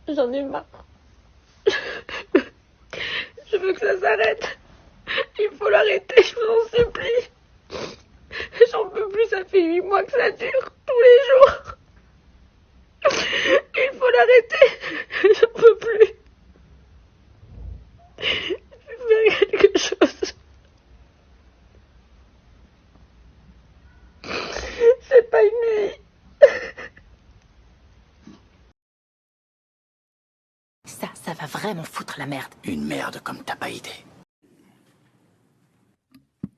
J'en ai marre. Je veux que ça s'arrête. Il faut l'arrêter, je vous en supplie. J'en peux plus, ça fait 8 mois que ça dure, tous les jours. Il faut l'arrêter. J'en peux plus. Il faut faire quelque chose. C'est pas une nuit. Ça va vraiment foutre la merde. Une merde comme t'as pas idée.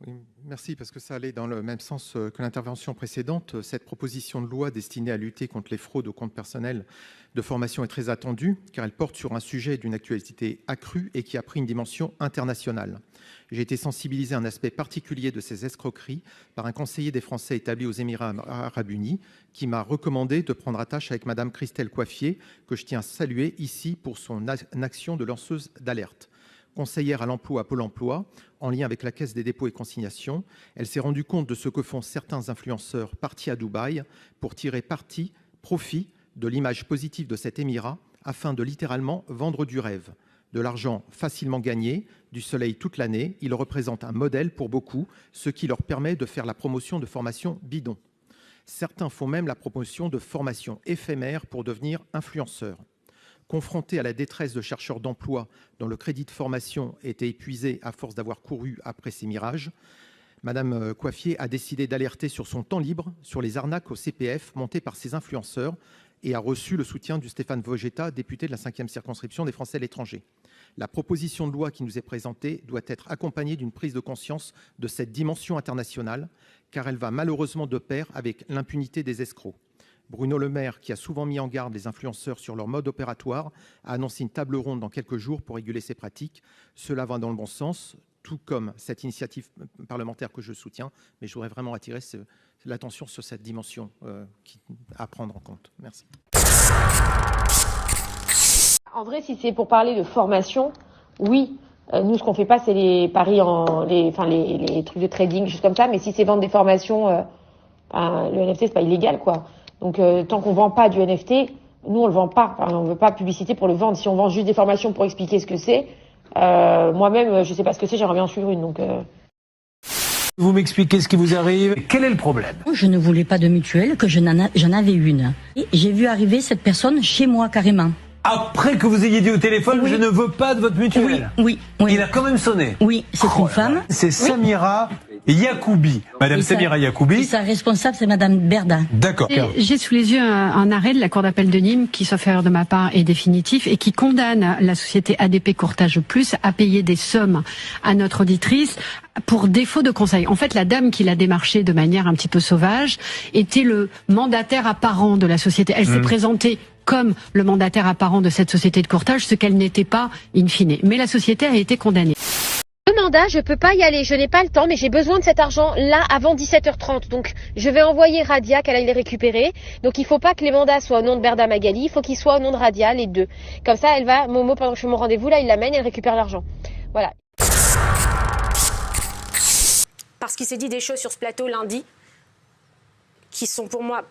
Oui, merci, parce que ça allait dans le même sens que l'intervention précédente. Cette proposition de loi destinée à lutter contre les fraudes au compte personnel de formation est très attendue, car elle porte sur un sujet d'une actualité accrue et qui a pris une dimension internationale. J'ai été sensibilisé à un aspect particulier de ces escroqueries par un conseiller des Français établi aux Émirats arabes unis, qui m'a recommandé de prendre attache avec Madame Christelle Coiffier, que je tiens à saluer ici pour son action de lanceuse d'alerte. Conseillère à l'emploi à Pôle emploi, en lien avec la Caisse des dépôts et consignations, elle s'est rendue compte de ce que font certains influenceurs partis à Dubaï pour tirer profit de l'image positive de cet émirat afin de littéralement vendre du rêve. De l'argent facilement gagné, du soleil toute l'année, il représente un modèle pour beaucoup, ce qui leur permet de faire la promotion de formations bidons. Certains font même la promotion de formations éphémères pour devenir influenceurs. Confrontés à la détresse de chercheurs d'emploi dont le crédit de formation était épuisé à force d'avoir couru après ces mirages, Madame Coiffier a décidé d'alerter sur son temps libre sur les arnaques au CPF montées par ces influenceurs et a reçu le soutien du Stéphane Vogetta, député de la 5e circonscription des Français à l'étranger. La proposition de loi qui nous est présentée doit être accompagnée d'une prise de conscience de cette dimension internationale, car elle va malheureusement de pair avec l'impunité des escrocs. Bruno Le Maire, qui a souvent mis en garde les influenceurs sur leur mode opératoire, a annoncé une table ronde dans quelques jours pour réguler ces pratiques. Cela va dans le bon sens, tout comme cette initiative parlementaire que je soutiens, mais je voudrais vraiment attirer l'attention sur cette dimension à prendre en compte. Merci. En vrai, si c'est pour parler de formation, oui. Nous, ce qu'on fait pas, c'est les paris les trucs de trading, choses comme ça. Mais si c'est vendre des formations, le NFT, c'est pas illégal, quoi. Donc, tant qu'on vend pas du NFT, nous, on le vend pas. Enfin, on veut pas publicité pour le vendre. Si on vend juste des formations pour expliquer ce que c'est, moi-même, je sais pas ce que c'est, j'aimerais bien en suivre une. Donc, Vous m'expliquez ce qui vous arrive. Quel est le problème? Je ne voulais pas de mutuelle, que j'en avais une. Et j'ai vu arriver cette personne chez moi, carrément. Après que vous ayez dit au téléphone, Oui. je ne veux pas de votre mutuelle. Oui. Il a quand même sonné. Oui, c'est une femme. C'est Samira Yacoubi. Madame Samira Et Yacoubi. sa responsable, c'est Madame Berda. D'accord. J'ai sous les yeux un arrêt de la Cour d'appel de Nîmes qui, sauf erreur de ma part, est définitif et qui condamne la société ADP Courtage Plus à payer des sommes à notre auditrice pour défaut de conseil. En fait, la dame qui l'a démarché de manière un petit peu sauvage était le mandataire apparent de la société. Elle s'est présentée comme le mandataire apparent de cette société de courtage, ce qu'elle n'était pas in fine. Mais la société a été condamnée. le mandat, je peux pas y aller, je n'ai pas le temps, mais j'ai besoin de cet argent là avant 17h30. Donc, je vais envoyer Radia qu'elle aille les récupérer. Donc, il faut pas que les mandats soient au nom de Berda Magali, il faut qu'ils soient au nom de Radia, les deux. Comme ça, elle va, Momo, pendant que je fais mon rendez-vous, là, il l'amène et elle récupère l'argent. Voilà. Parce qu'il s'est dit des choses sur ce plateau lundi qui sont pour moi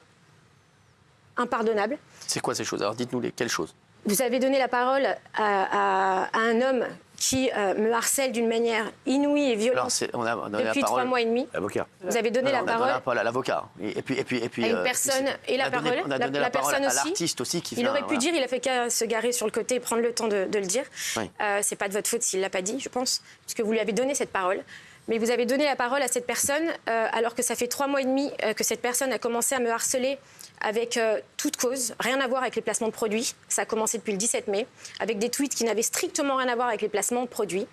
impardonnables. C'est quoi ces choses? Alors dites-nous quelles choses? Vous avez donné la parole à un homme qui me harcèle d'une manière inouïe et violente depuis 3 mois et demi. L'avocat. Vous avez donné la parole à l'avocat. Et puis à une personne et la parole. On a donné la parole personne à aussi. l'artiste aussi qui. Il aurait pu dire, il a fait qu'à se garer sur le côté et prendre le temps de le dire. Oui. C'est pas de votre faute s'il l'a pas dit, je pense, puisque vous lui avez donné cette parole. Mais vous avez donné la parole à cette personne alors que ça fait 3 mois et demi que cette personne a commencé à me harceler avec toute cause, rien à voir avec les placements de produits. Ça a commencé depuis le 17 mai, avec des tweets qui n'avaient strictement rien à voir avec les placements de produits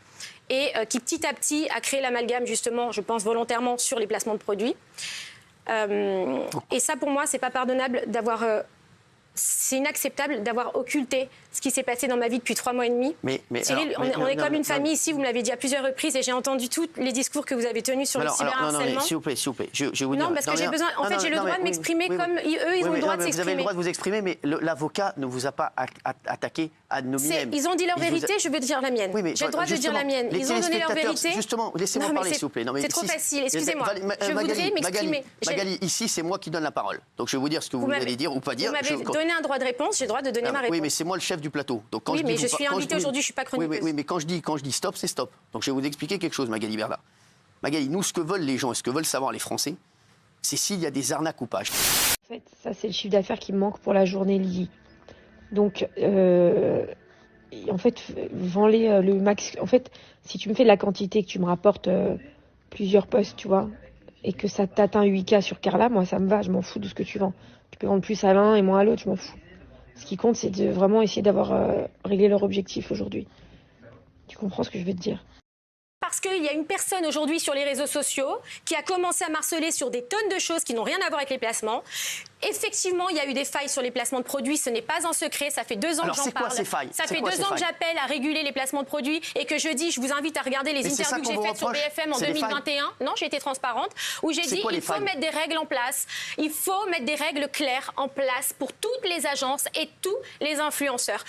et qui petit à petit a créé l'amalgame justement, je pense volontairement, sur les placements de produits. Et ça pour moi, c'est pas pardonnable d'avoir... c'est inacceptable d'avoir occulté ce qui s'est passé dans ma vie depuis 3 mois et demi. Cyril, on est comme une famille ici, vous me l'avez dit à plusieurs reprises et j'ai entendu tous les discours que vous avez tenus sur le cyberharcèlement. S'il vous plaît, je vous non, parce que j'ai besoin. En fait, j'ai le droit de m'exprimer comme eux, ils ont le droit de s'exprimer. Vous avez le droit de vous exprimer, mais l'avocat ne vous a pas attaqué ad nominem. Ils ont dit leur vérité, je veux dire la mienne. J'ai le droit de dire la mienne. Ils ont donné leur vérité. Justement, laissez-moi parler, s'il vous plaît. C'est trop facile, excusez-moi. Je voudrais m'exprimer. Magali, ici, c'est moi qui donne la parole. Donc je vais vous dire ce que vous allez dire ou pas dire. Vous m'avez donné un droit de réponse, j'ai le droit de donner ma réponse. Oui, mais c'est moi le chef du plateau. Donc, quand oui, je mais dis, je suis invitée aujourd'hui, je ne suis pas chroniqueuse. Oui, mais quand je dis stop, c'est stop. Donc je vais vous expliquer quelque chose, Magali Berda. Magali, nous, ce que veulent les gens et ce que veulent savoir les Français, c'est s'il y a des arnaques ou pas. En fait, ça, c'est le chiffre d'affaires qui me manque pour la journée Lily. Donc, en fait, vends-les le max. En fait, si tu me fais de la quantité, que tu me rapportes plusieurs postes, tu vois, et que ça t'atteint 8K sur Carla, moi, ça me va, je m'en fous de ce que tu vends. Tu peux vendre plus à l'un et moins à l'autre, je m'en fous. Ce qui compte, c'est de vraiment essayer d'avoir réglé leur objectif aujourd'hui. Tu comprends ce que je veux te dire? Parce qu'il y a une personne aujourd'hui sur les réseaux sociaux qui a commencé à marceler sur des tonnes de choses qui n'ont rien à voir avec les placements. Effectivement, il y a eu des failles sur les placements de produits. Ce n'est pas un secret. Ça fait 2 ans que j'en parle. Ces failles Ça fait 2 ans que j'appelle à réguler les placements de produits et que je dis, je vous invite à regarder les interviews que j'ai faites sur BFM en 2021. Non, j'ai été transparente. Où j'ai dit, il faut mettre des règles en place. Il faut mettre des règles claires en place pour toutes les agences et tous les influenceurs.